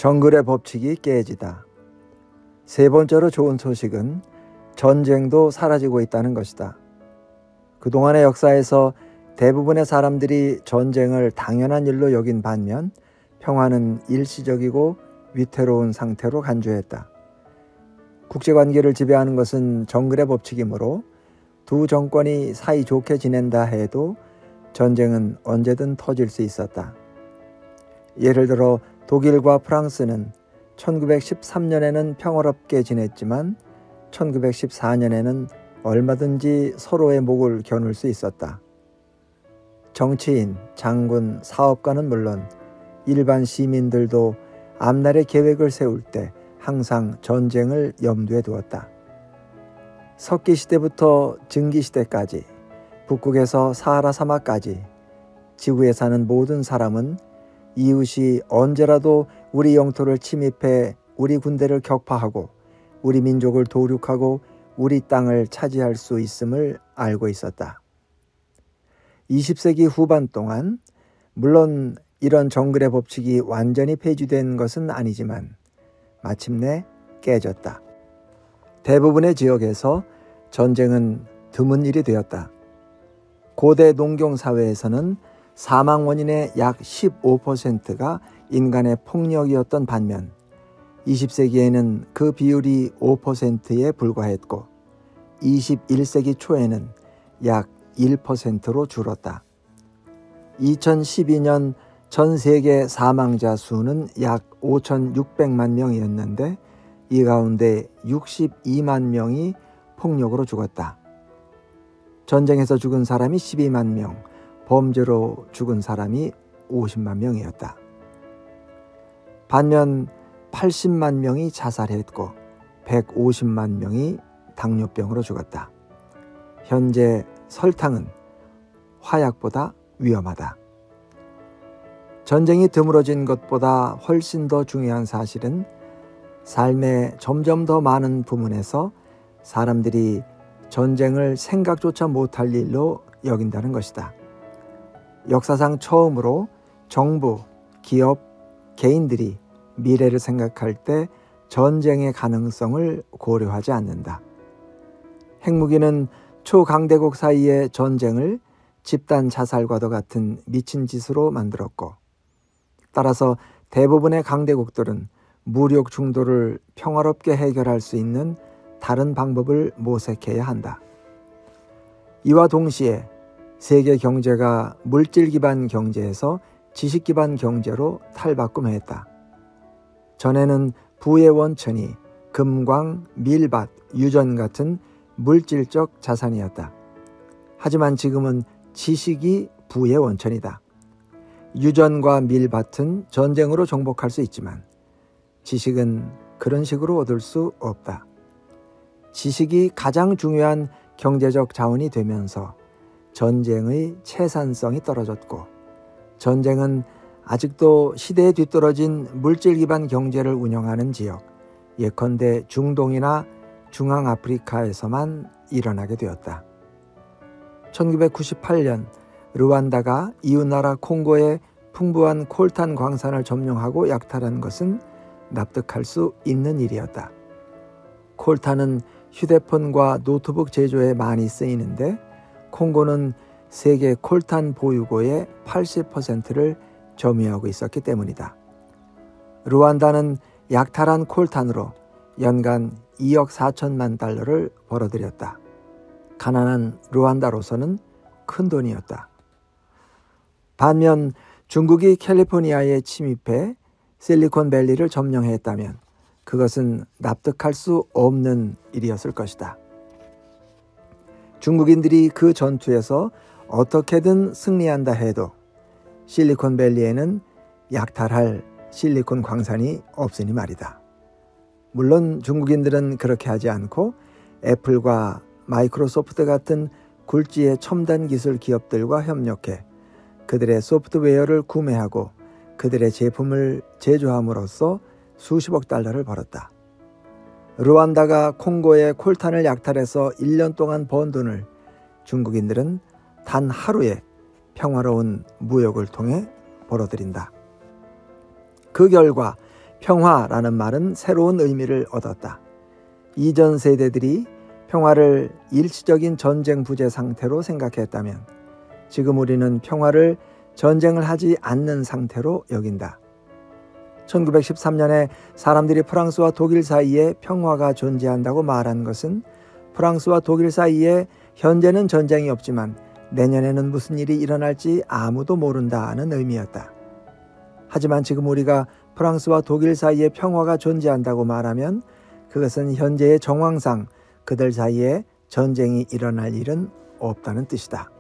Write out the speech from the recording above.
정글의 법칙이 깨지다. 세 번째로 좋은 소식은 전쟁도 사라지고 있다는 것이다. 그동안의 역사에서 대부분의 사람들이 전쟁을 당연한 일로 여긴 반면 평화는 일시적이고 위태로운 상태로 간주했다. 국제관계를 지배하는 것은 정글의 법칙이므로 두 정권이 사이좋게 지낸다 해도 전쟁은 언제든 터질 수 있었다. 예를 들어 독일과 프랑스는 1913년에는 평화롭게 지냈지만 1914년에는 얼마든지 서로의 목을 겨눌 수 있었다. 정치인, 장군, 사업가는 물론 일반 시민들도 앞날의 계획을 세울 때 항상 전쟁을 염두에 두었다. 석기 시대부터 증기 시대까지, 북극에서 사하라 사막까지 지구에 사는 모든 사람은 이웃이 언제라도 우리 영토를 침입해 우리 군대를 격파하고 우리 민족을 도륙하고 우리 땅을 차지할 수 있음을 알고 있었다. 20세기 후반 동안 물론 이런 정글의 법칙이 완전히 폐지된 것은 아니지만 마침내 깨졌다. 대부분의 지역에서 전쟁은 드문 일이 되었다. 고대 농경사회에서는 사망 원인의 약 15%가 인간의 폭력이었던 반면 20세기에는 그 비율이 5%에 불과했고 21세기 초에는 약 1%로 줄었다. 2012년 전 세계 사망자 수는 약 5,600만 명이었는데 이 가운데 62만 명이 폭력으로 죽었다. 전쟁에서 죽은 사람이 12만 명, 범죄로 죽은 사람이 50만 명이었다. 반면 80만 명이 자살했고 150만 명이 당뇨병으로 죽었다. 현재 설탕은 화약보다 위험하다. 전쟁이 드물어진 것보다 훨씬 더 중요한 사실은 삶의 점점 더 많은 부문에서 사람들이 전쟁을 생각조차 못할 일로 여긴다는 것이다. 역사상 처음으로 정부, 기업, 개인들이 미래를 생각할 때 전쟁의 가능성을 고려하지 않는다. 핵무기는 초강대국 사이의 전쟁을 집단 자살과도 같은 미친 짓으로 만들었고, 따라서 대부분의 강대국들은 무력 충돌을 평화롭게 해결할 수 있는 다른 방법을 모색해야 한다. 이와 동시에 세계 경제가 물질 기반 경제에서 지식 기반 경제로 탈바꿈했다. 전에는 부의 원천이 금광, 밀밭, 유전 같은 물질적 자산이었다. 하지만 지금은 지식이 부의 원천이다. 유전과 밀밭은 전쟁으로 정복할 수 있지만 지식은 그런 식으로 얻을 수 없다. 지식이 가장 중요한 경제적 자원이 되면서 전쟁의 채산성이 떨어졌고 전쟁은 아직도 시대에 뒤떨어진 물질 기반 경제를 운영하는 지역, 예컨대 중동이나 중앙아프리카에서만 일어나게 되었다. 1998년 르완다가 이웃나라 콩고의 풍부한 콜탄 광산을 점령하고 약탈한 것은 납득할 수 있는 일이었다. 콜탄은 휴대폰과 노트북 제조에 많이 쓰이는데 콩고는 세계 콜탄 보유고의 80%를 점유하고 있었기 때문이다. 르완다는 약탈한 콜탄으로 연간 2억 4천만 달러를 벌어들였다. 가난한 르완다로서는 큰 돈이었다. 반면 중국이 캘리포니아에 침입해 실리콘밸리를 점령했다면 그것은 납득할 수 없는 일이었을 것이다. 중국인들이 그 전투에서 어떻게든 승리한다 해도 실리콘밸리에는 약탈할 실리콘 광산이 없으니 말이다. 물론 중국인들은 그렇게 하지 않고 애플과 마이크로소프트 같은 굴지의 첨단 기술 기업들과 협력해 그들의 소프트웨어를 구매하고 그들의 제품을 제조함으로써 수십억 달러를 벌었다. 르완다가 콩고의 콜탄을 약탈해서 1년 동안 번 돈을 중국인들은 단 하루에 평화로운 무역을 통해 벌어들인다. 그 결과 평화라는 말은 새로운 의미를 얻었다. 이전 세대들이 평화를 일시적인 전쟁 부재 상태로 생각했다면 지금 우리는 평화를 전쟁을 하지 않는 상태로 여긴다. 1913년에 사람들이 프랑스와 독일 사이에 평화가 존재한다고 말한 것은 프랑스와 독일 사이에 현재는 전쟁이 없지만 내년에는 무슨 일이 일어날지 아무도 모른다는 의미였다. 하지만 지금 우리가 프랑스와 독일 사이에 평화가 존재한다고 말하면 그것은 현재의 정황상 그들 사이에 전쟁이 일어날 일은 없다는 뜻이다.